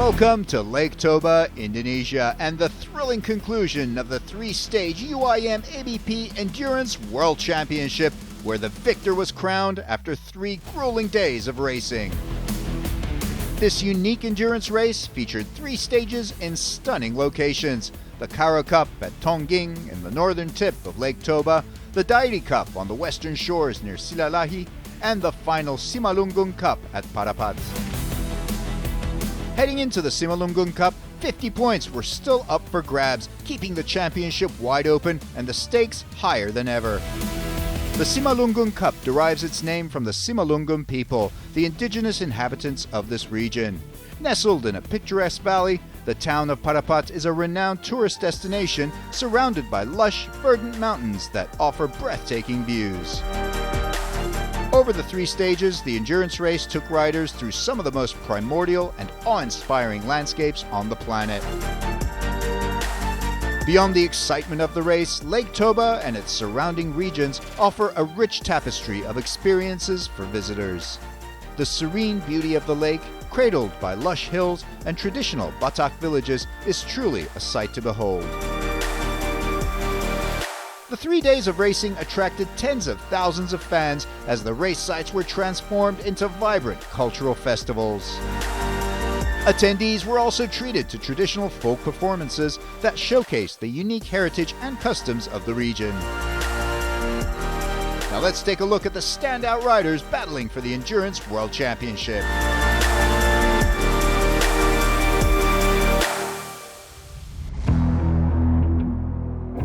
Welcome to Lake Toba, Indonesia, and the thrilling conclusion of the three-stage UIM-ABP Endurance World Championship, where the victor was crowned after 3 grueling days of racing. This unique endurance race featured 3 stages in stunning locations: the Karo Cup at Tongging in the northern tip of Lake Toba, the Dairi Cup on the western shores near Silalahi, and the final Simalungun Cup at Parapat. Heading into the Simalungun Cup, 50 points were still up for grabs, keeping the championship wide open and the stakes higher than ever. The Simalungun Cup derives its name from the Simalungun people, the indigenous inhabitants of this region. Nestled in a picturesque valley, the town of Parapat is a renowned tourist destination surrounded by lush, verdant mountains that offer breathtaking views. Over the 3 stages, the endurance race took riders through some of the most primordial and awe-inspiring landscapes on the planet. Beyond the excitement of the race, Lake Toba and its surrounding regions offer a rich tapestry of experiences for visitors. The serene beauty of the lake, cradled by lush hills and traditional Batak villages, is truly a sight to behold. The 3 days of racing attracted tens of thousands of fans as the race sites were transformed into vibrant cultural festivals. Attendees were also treated to traditional folk performances that showcased the unique heritage and customs of the region. Now let's take a look at the standout riders battling for the Endurance World Championship.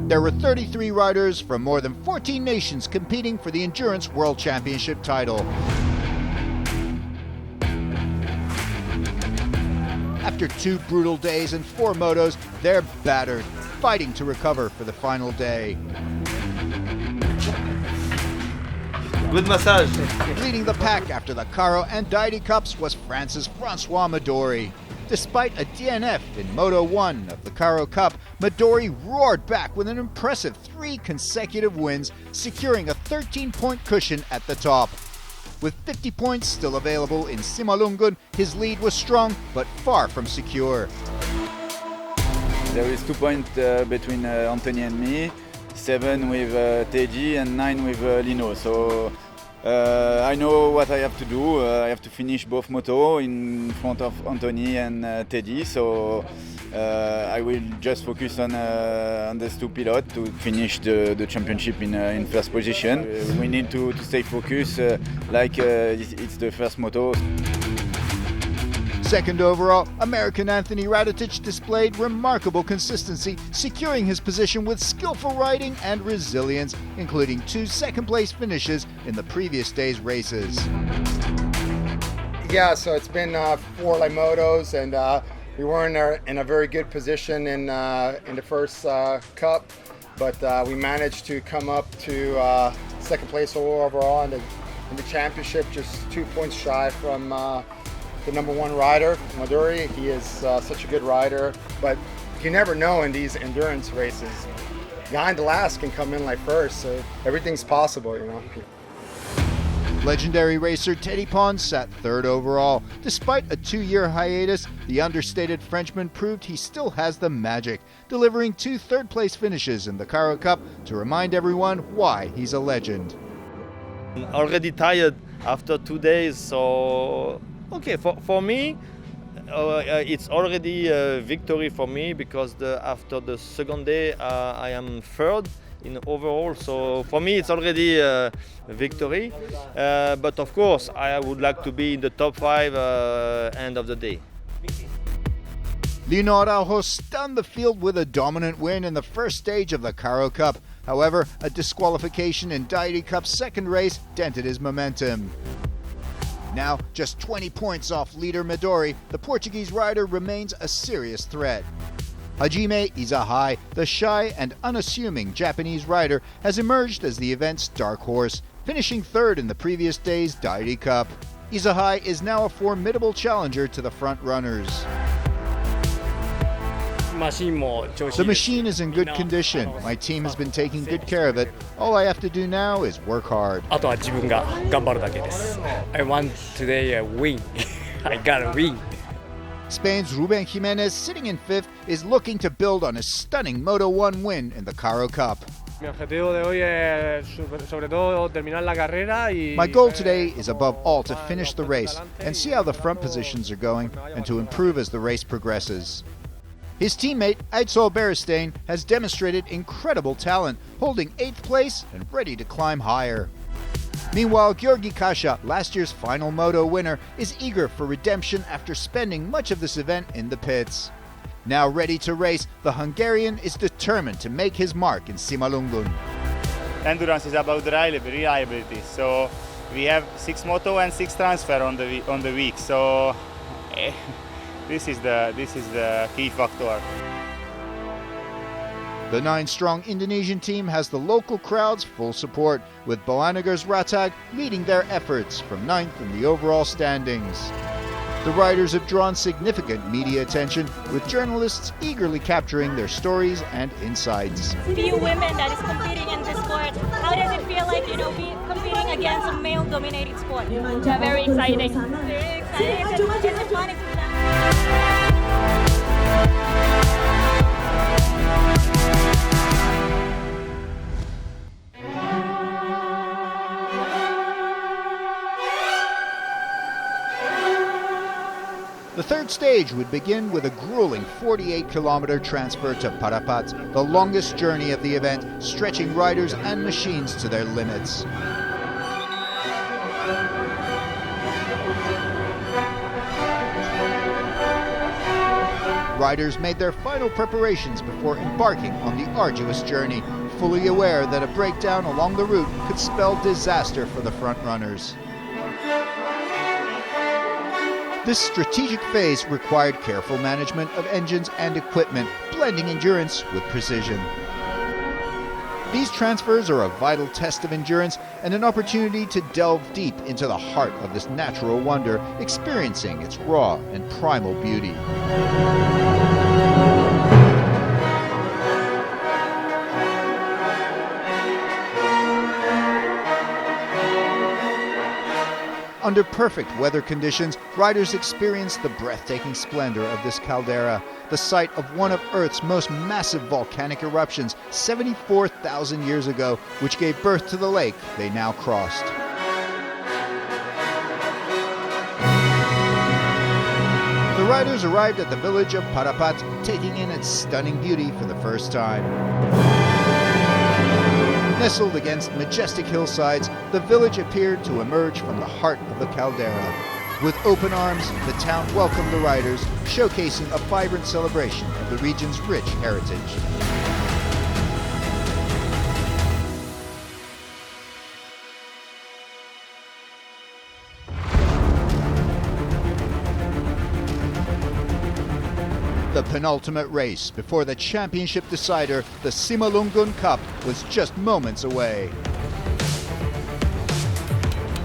There were 33 riders from more than 14 nations competing for the Endurance World Championship title. After 2 brutal days and 4 motos, they're battered, fighting to recover for the final day. Good massage. Leading the pack after the Karo and Dairi Cups was France's Francois Midori. Despite a DNF in Moto 1 of the Karo Cup, Midori roared back with an impressive 3 consecutive wins, securing a 13-point cushion at the top. With 50 points still available in Simalungun, his lead was strong but far from secure. There is 2 points between Anthony and me, 7 with Teji and 9 with Lino. So I know what I have to do. I have to finish both moto in front of Anthony and Teddy. So I will just focus on these 2 pilots to finish the championship in first position. We need to stay focused like it's the first moto. Second overall, American Anthony Radetich displayed remarkable consistency, securing his position with skillful riding and resilience, including 2 second-place finishes in the previous day's races. Yeah, so it's been 4 motos, and we were in a very good position in the first cup, but we managed to come up to second place overall in the championship, just 2 points shy from the number 1 rider, Midori. He is such a good rider, but you never know in these endurance races. Behind the last can come in like first, so everything's possible, you know. Legendary racer Teddy Pons sat 3rd overall. Despite a 2-year hiatus, the understated Frenchman proved he still has the magic, delivering 2 third-place finishes in the Karo Cup to remind everyone why he's a legend. Already tired after 2 days, so okay, for me, it's already a victory for me because after the second day I am 3rd in overall. So for me it's already a victory. But of course I would like to be in the top 5 end of the day. Lino Araujo stunned the field with a dominant win in the first stage of the Karo Cup. However, a disqualification in Dairi Cup's second race dented his momentum. Now, just 20 points off leader Midori, the Portuguese rider remains a serious threat. Hajime Izahai, the shy and unassuming Japanese rider, has emerged as the event's dark horse, finishing 3rd in the previous day's Dairi Cup. Izahai is now a formidable challenger to the front runners. The machine is in good condition. My team has been taking good care of it. All I have to do now is work hard. I want today a win. I gotta win. Spain's Ruben Jimenez, sitting in 5th, is looking to build on his stunning Moto1 win in the Caro Cup. Mi objetivo de hoy es sobre todo terminar la carrera y My goal today is above all to finish the race and see how the front positions are going and to improve as the race progresses. His teammate Eitzel Beristain has demonstrated incredible talent, holding 8th place and ready to climb higher. Meanwhile, Georgi Kasha, last year's final moto winner, is eager for redemption after spending much of this event in the pits. Now ready to race, the Hungarian is determined to make his mark in Simalungun. Endurance is about reliability, so we have 6 moto and 6 transfer on the week, so this is the key factor. The 9-strong Indonesian team has the local crowd's full support, with Boanagers Ratag leading their efforts from 9th in the overall standings. The riders have drawn significant media attention, with journalists eagerly capturing their stories and insights. Few women that is competing in this sport. How does it feel like, be competing against a male-dominated sport? Yeah, very exciting. Very exciting. It's a fun experience. The third stage would begin with a grueling 48-kilometer transfer to Parapat, the longest journey of the event, stretching riders and machines to their limits. Riders made their final preparations before embarking on the arduous journey, fully aware that a breakdown along the route could spell disaster for the front runners. This strategic phase required careful management of engines and equipment, blending endurance with precision. These transfers are a vital test of endurance and an opportunity to delve deep into the heart of this natural wonder, experiencing its raw and primal beauty. Under perfect weather conditions, riders experience the breathtaking splendor of this caldera, the site of one of Earth's most massive volcanic eruptions 74,000 years ago, which gave birth to the lake they now crossed. The riders arrived at the village of Parapat, taking in its stunning beauty for the first time. Nestled against majestic hillsides, the village appeared to emerge from the heart of the caldera. With open arms, the town welcomed the riders, showcasing a vibrant celebration of the region's rich heritage. The penultimate race before the championship decider, the Simalungun Cup, was just moments away.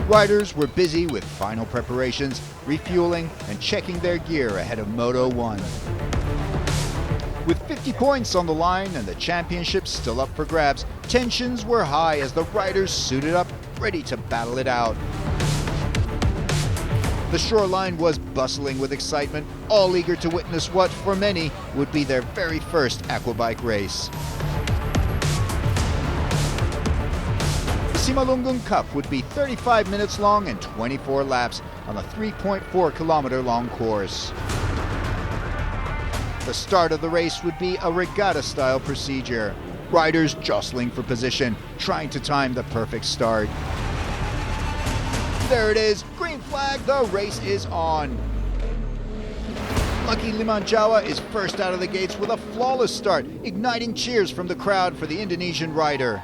Riders were busy with final preparations, refueling, and checking their gear ahead of Moto1. With 50 points on the line and the championship still up for grabs, tensions were high as the riders suited up, ready to battle it out. The shoreline was bustling with excitement, all eager to witness what, for many, would be their very first Aquabike race. The Simalungun Cup would be 35 minutes long and 24 laps on a 3.4-kilometer long course. The start of the race would be a regatta-style procedure, riders jostling for position, trying to time the perfect start. There it is, green flag, the race is on. Lucky Limanjawa is first out of the gates with a flawless start, igniting cheers from the crowd for the Indonesian rider.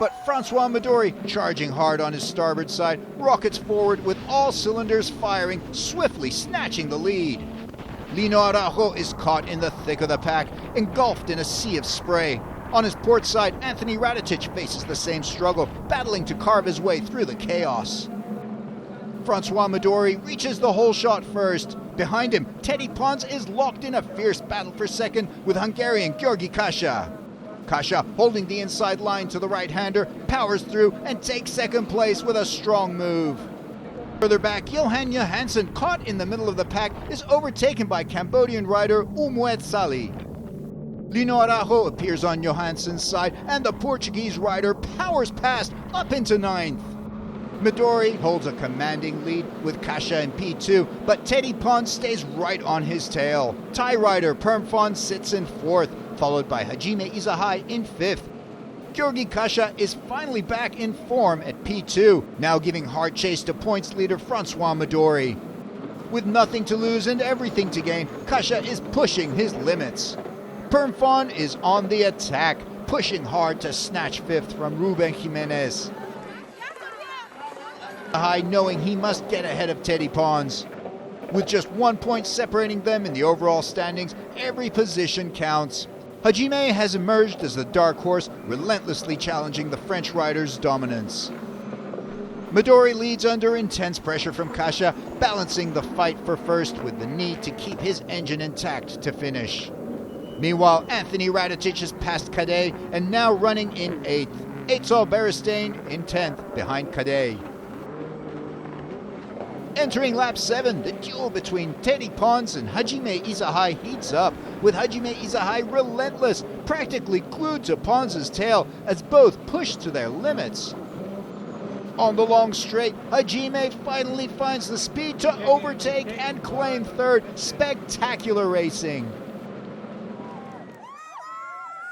But Francois Midori, charging hard on his starboard side, rockets forward with all cylinders firing, swiftly snatching the lead. Lino Araujo is caught in the thick of the pack, engulfed in a sea of spray. On his port side, Anthony Radicic faces the same struggle, battling to carve his way through the chaos. Francois Midori reaches the hole shot first. Behind him, Teddy Pons is locked in a fierce battle for second with Hungarian Georgi Kasha. Kasha, holding the inside line to the right-hander, powers through and takes second place with a strong move. Further back, Johansen, caught in the middle of the pack, is overtaken by Cambodian rider Umuet Sali. Lino Araujo appears on Johansen's side, and the Portuguese rider powers past up into 9th. Midori holds a commanding lead with Kasha in P2, but Teddy Pons stays right on his tail. Thai rider Permfon sits in 4th, followed by Hajime Izahai in 5th. Georgi Kasha is finally back in form at P2, now giving hard chase to points leader Francois Midori. With nothing to lose and everything to gain, Kasha is pushing his limits. Permfon is on the attack, pushing hard to snatch 5th from Ruben Jimenez. High knowing he must get ahead of Teddy Pons. With just 1 point separating them in the overall standings, every position counts. Hajime has emerged as the dark horse, relentlessly challenging the French rider's dominance. Midori leads under intense pressure from Kasha, balancing the fight for first with the need to keep his engine intact to finish. Meanwhile, Anthony Radetic has passed Kadej and now running in 8th. Eitzal Beristain in 10th behind Kadej. Entering lap 7, the duel between Teddy Pons and Hajime Izahai heats up, with Hajime Izahai relentless, practically glued to Pons' tail as both push to their limits. On the long straight, Hajime finally finds the speed to overtake and claim 3rd. Spectacular racing.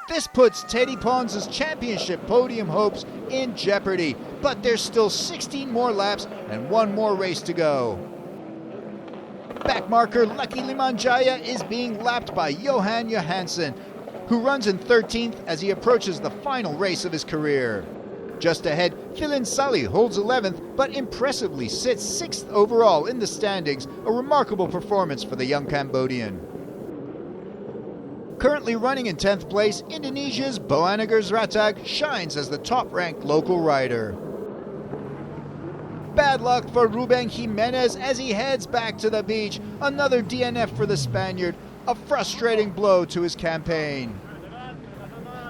This puts Teddy Pons' championship podium hopes in jeopardy, but there's still 16 more laps and 1 more race to go. Backmarker Lucky Limanjaya is being lapped by Johansen, who runs in 13th as he approaches the final race of his career. Just ahead, Philin Sali holds 11th, but impressively sits 6th overall in the standings, a remarkable performance for the young Cambodian. Currently running in 10th place, Indonesia's Boanagers Ratag shines as the top-ranked local rider. Bad luck for Ruben Jimenez as he heads back to the beach. Another DNF for the Spaniard, a frustrating blow to his campaign.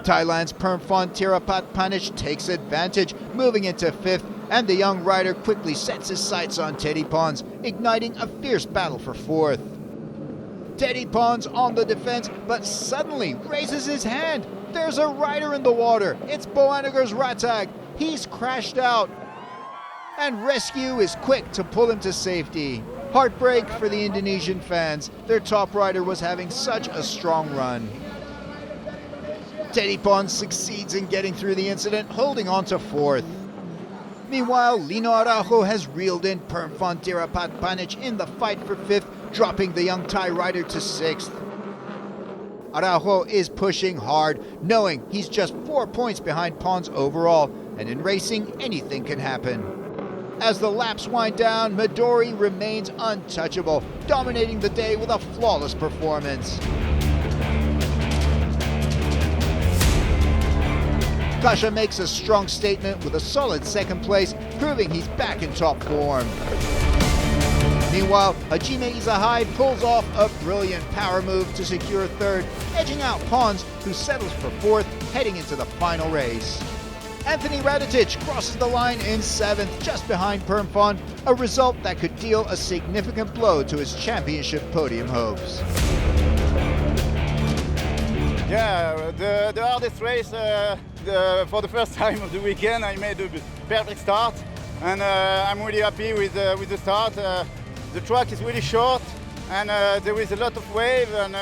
Thailand's Permfon Tirapat Panich takes advantage, moving into 5th, and the young rider quickly sets his sights on Teddy Pons, igniting a fierce battle for 4th. Teddy Pons on the defense, but suddenly raises his hand. There's a rider in the water. It's Boanagers Ratag. He's crashed out. And rescue is quick to pull him to safety. Heartbreak for the Indonesian fans. Their top rider was having such a strong run. Teddy Pons succeeds in getting through the incident, holding on to 4th. Meanwhile, Lino Araujo has reeled in Permfon Tirapat Panich in the fight for 5th, dropping the young Thai rider to 6th. Araujo is pushing hard, knowing he's just 4 points behind Pons overall, and in racing, anything can happen. As the laps wind down, Midori remains untouchable, dominating the day with a flawless performance. Kasha makes a strong statement with a solid 2nd place, proving he's back in top form. Meanwhile, Hajime Izahai pulls off a brilliant power move to secure 3rd, edging out Pons, who settles for 4th, heading into the final race. Anthony Radetic crosses the line in 7th, just behind Permfon, a result that could deal a significant blow to his championship podium hopes. Yeah, the hardest race for the first time of the weekend. I made a perfect start, and I'm really happy with the start. The track is really short, and there is a lot of wave, and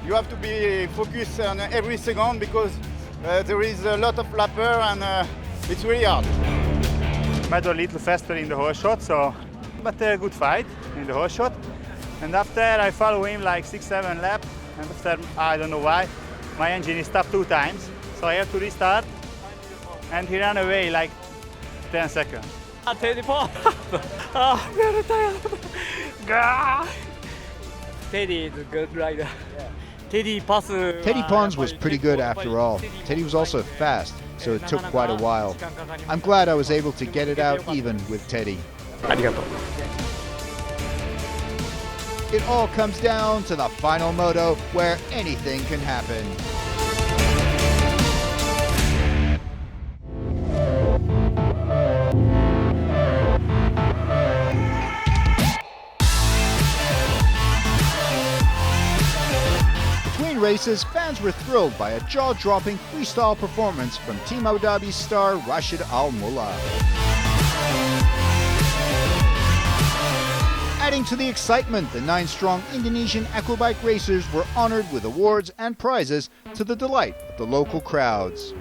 you have to be focused on every second because there is a lot of lapper, and it's really hard. Might a little faster in the horse shot, but a good fight in the horse shot. And after I follow him like 6-7 laps, and after I don't know why, my engine is stopped 2 times, so I have to restart, and he ran away like 10 seconds. Teddy Pons. Very tired. Teddy is a good rider. Teddy Pons was pretty good after all. Teddy was also fast, so it took quite a while. I'm glad I was able to get it out even with Teddy. It all comes down to the final moto where anything can happen. races, fans were thrilled by a jaw-dropping freestyle performance from Team Abu Dhabi star Rashid Al Mullah. Adding to the excitement, the 9-strong Indonesian Aquabike racers were honored with awards and prizes to the delight of the local crowds.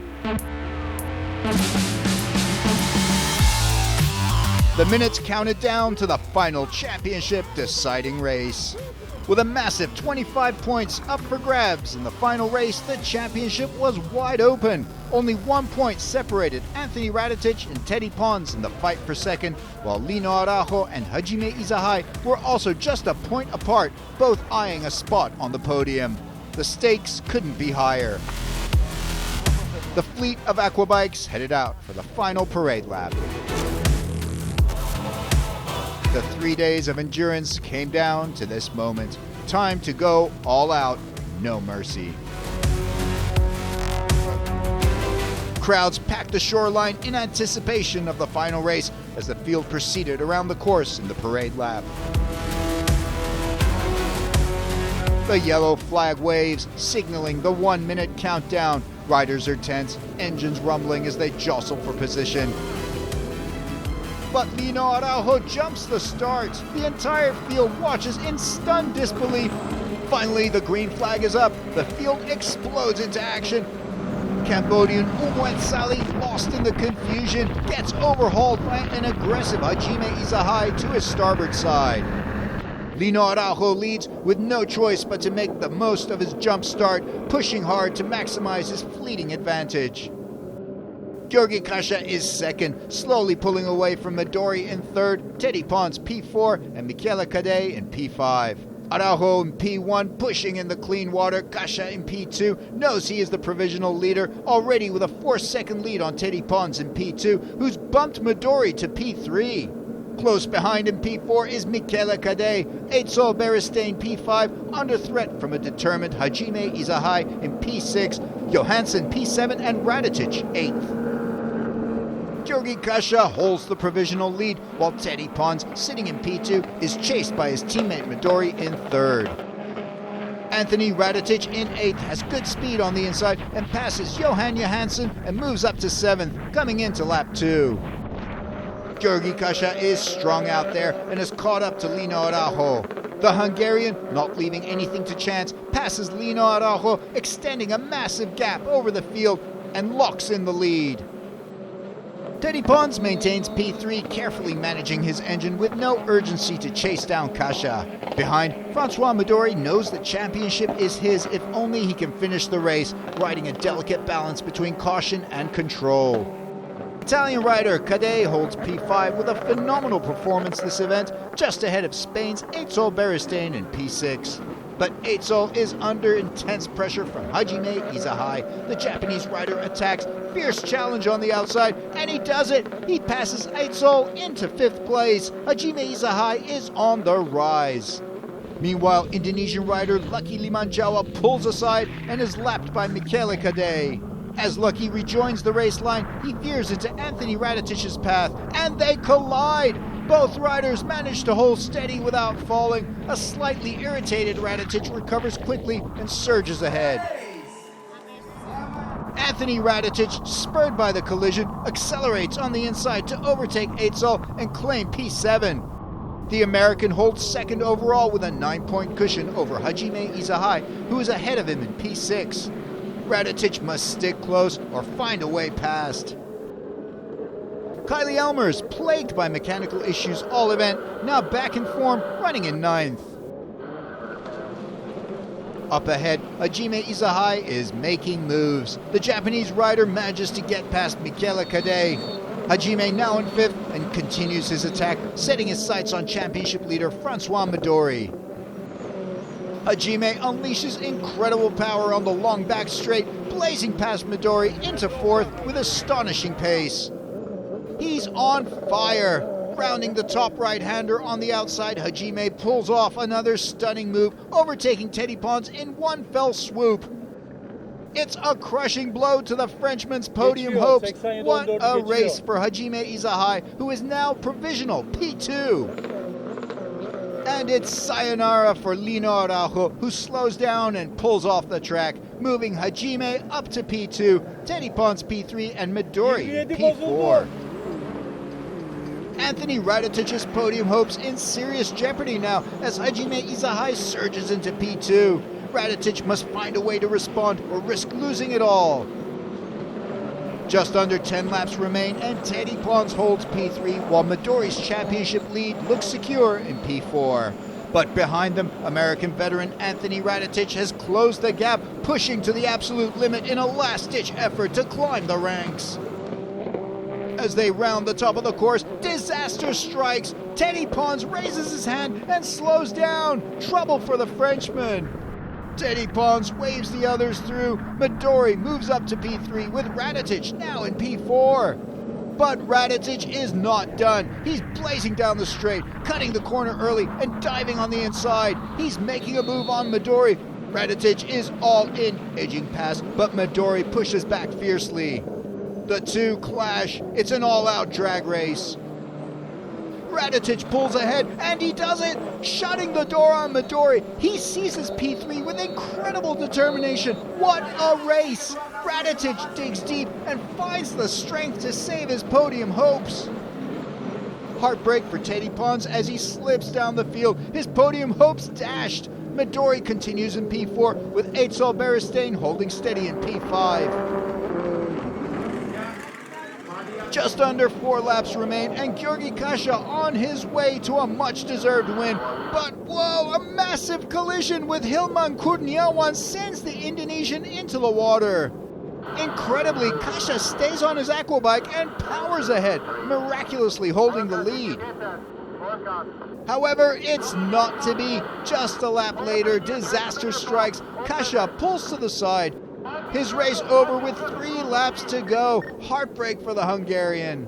The minutes counted down to the final championship deciding race. With a massive 25 points up for grabs in the final race, the championship was wide open. Only 1 point separated Anthony Radetic and Teddy Pons in the fight for second, while Lino Araujo and Hajime Izahai were also just a point apart, both eyeing a spot on the podium. The stakes couldn't be higher. The fleet of Aquabikes headed out for the final parade lap. The 3 days of endurance came down to this moment. Time to go all out, no mercy. Crowds packed the shoreline in anticipation of the final race as the field proceeded around the course in the parade lap. The yellow flag waves, signaling the 1-minute countdown. Riders are tense, engines rumbling as they jostle for position. But Lino Araujo jumps the start. The entire field watches in stunned disbelief. Finally, the green flag is up. The field explodes into action. Cambodian Umwet Sali, lost in the confusion, gets overhauled by an aggressive Hajime Izahai to his starboard side. Lino Araujo leads with no choice but to make the most of his jump start, pushing hard to maximize his fleeting advantage. Georgi Kasha is second, slowly pulling away from Midori in third, Teddy Pons P4, and Michele Cadei in P5. Araujo in P1 pushing in the clean water. Kasha in P2 knows he is the provisional leader, already with a 4-second lead on Teddy Pons in P2, who's bumped Midori to P3. Close behind in P4 is Michele Cadei. Eitzel Beristain P5, under threat from a determined Hajime Izahai in P6, Johansson P7, and Radetic 8th. Georgi Kasha holds the provisional lead, while Teddy Pons, sitting in P2, is chased by his teammate Midori in third. Anthony Radetic in 8th has good speed on the inside and passes Johan Johansson and moves up to 7th, coming into lap 2. Georgi Kasha is strong out there and has caught up to Lino Araujo. The Hungarian, not leaving anything to chance, passes Lino Araujo, extending a massive gap over the field and locks in the lead. Teddy Pons maintains P3, carefully managing his engine with no urgency to chase down Kasha. Behind, Francois Midori knows the championship is his if only he can finish the race, riding a delicate balance between caution and control. Italian rider Cadei holds P5 with a phenomenal performance this event, just ahead of Spain's Eitzel Beristain in P6. But Eitzel is under intense pressure from Hajime Izahai. The Japanese rider attacks, fierce challenge on the outside, and he does it! He passes Eitzel into 5th place. Hajime Izahai is on the rise. Meanwhile, Indonesian rider Lucky Limanjawa pulls aside and is lapped by Michele Cadei. As Lucky rejoins the race line, he veers into Anthony Radetic's path, and they collide! Both riders manage to hold steady without falling. A slightly irritated Radetic recovers quickly and surges ahead. Anthony Radetic, spurred by the collision, accelerates on the inside to overtake Eitzel and claim P7. The American holds second overall with a 9-point cushion over Hajime Izahai, who is ahead of him in P6. Radetic must stick close or find a way past. Kylie Elmers, plagued by mechanical issues all event, now back in form, running in 9th. Up ahead, Hajime Izahai is making moves. The Japanese rider manages to get past Michele Cadei. Hajime now in 5th and continues his attack, setting his sights on championship leader Francois Midori. Hajime unleashes incredible power on the long back straight, blazing past Midori into 4th with astonishing pace. He's on fire! Rounding the top right-hander on the outside, Hajime pulls off another stunning move, overtaking Teddy Pons in one fell swoop. It's a crushing blow to the Frenchman's podium hopes. What a race for Hajime Izahai, who is now provisional P2. And it's sayonara for Lino Araujo, who slows down and pulls off the track, moving Hajime up to P2, Teddy Pons P3, and Midori P4. Anthony Radetich's podium hopes in serious jeopardy now as Hajime Izahai surges into P2. Radetich must find a way to respond or risk losing it all. Just under 10 laps remain and Teddy Pons holds P3 while Midori's championship lead looks secure in P4. But behind them, American veteran Anthony Radetich has closed the gap, pushing to the absolute limit in a last-ditch effort to climb the ranks. As they round the top of the course, disaster strikes. Teddy Pons raises his hand and slows down. Trouble for the Frenchman. Teddy Pons waves the others through. Midori moves up to P3 with Radetich now in P4. But Radetich is not done. He's blazing down the straight, cutting the corner early and diving on the inside. He's making a move on Midori. Radetich is all in, edging past, but Midori pushes back fiercely. The two clash. It's an all-out drag race. Radetich pulls ahead, and he does it, shutting the door on Midori. He seizes P3 with incredible determination. What a race! Radetich digs deep and finds the strength to save his podium hopes. Heartbreak for Teddy Pons as he slips down the field, his podium hopes dashed. Midori continues in P4 with Eitzel Beristain holding steady in P5. Just under 4 laps remain and Georgi Kasha on his way to a much-deserved win. But whoa, a massive collision with Hilman Kurniawan sends the Indonesian into the water. Incredibly, Kasha stays on his Aquabike and powers ahead, miraculously holding the lead. However, it's not to be. Just a lap later, disaster strikes. Kasha pulls to the side. His race over with 3 laps to go. Heartbreak for the Hungarian.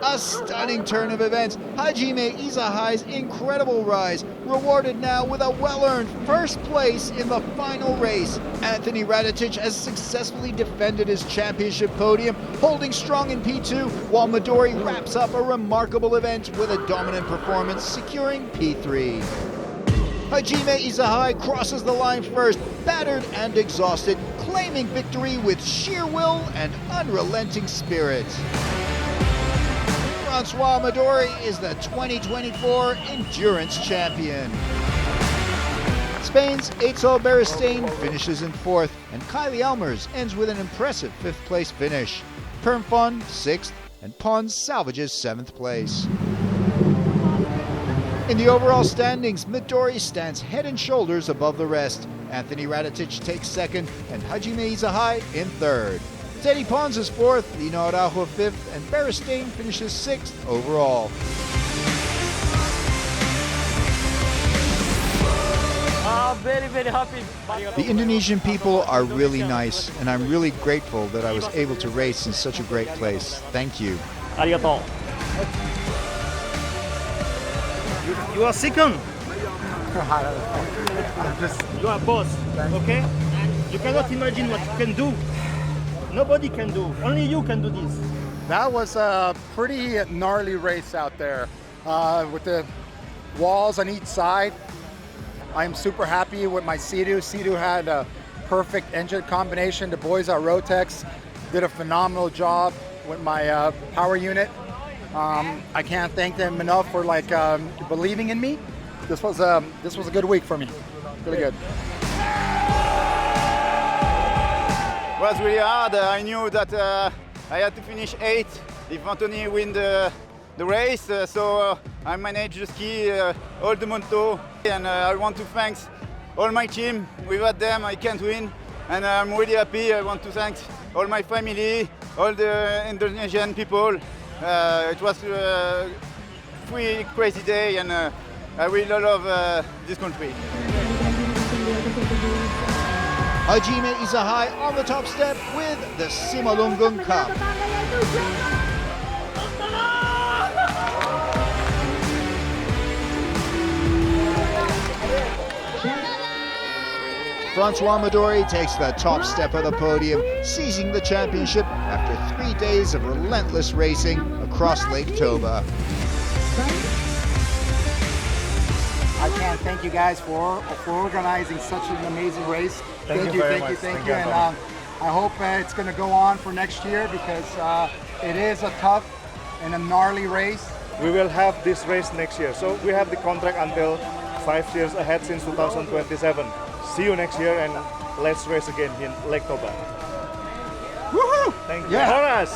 A stunning turn of events. Hajime Izahai's incredible rise, rewarded now with a well-earned first place in the final race. Anthony Radetich has successfully defended his championship podium, holding strong in P2, while Midori wraps up a remarkable event with a dominant performance, securing P3. Hajime Izahai crosses the line first, battered and exhausted, claiming victory with sheer will and unrelenting spirit. Francois Midori is the 2024 Endurance Champion. Spain's Eitzel Beristain finishes in 4th, and Kylie Elmers ends with an impressive 5th place finish. Permfon 6th, and Pons salvages 7th place. In the overall standings, Midori stands head and shoulders above the rest. Anthony Radetich takes 2nd, and Hajime Izahai in 3rd. Teddy Pons is 4th, Lino Araujo 5th, and Beristain finishes 6th overall. Very, very happy. The Indonesian people are really nice, and I'm really grateful that I was able to race in such a great place. Thank you. Arigato. You are second. You are boss, okay? You cannot imagine what you can do. Nobody can do. Only you can do this. That was a pretty gnarly race out there with the walls on each side. I'm super happy with my Sea-Doo. Sea-Doo had a perfect engine combination. The boys at Rotex did a phenomenal job with my power unit. I can't thank them enough for believing in me. This was a good week for me. Really good. It was really hard. I knew that I had to finish 8th if Anthony win the race. So I managed to ski all the Monto. And I want to thank all my team. Without them, I can't win. And I'm really happy. I want to thank all my family, all the Indonesian people. It was a really crazy day, and I really love this country. Hajime Izahai on the top step with the Simalungun Cup. Francois Midori takes the top step of the podium, seizing the championship after 3 days of relentless racing across Lake Toba. can't thank you guys for organizing such an amazing race. Thank you very much. Thank you. And I hope it's going to go on for next year because it is a tough and a gnarly race. We will have this race next year. So we have the contract until 5 years ahead since 2027. See you next year and let's race again in Lake Toba. Woohoo! Thank you. Yeah. Horas!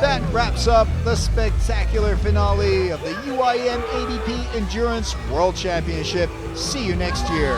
That wraps up the spectacular finale of the UIM-ABP Endurance World Championship. See you next year.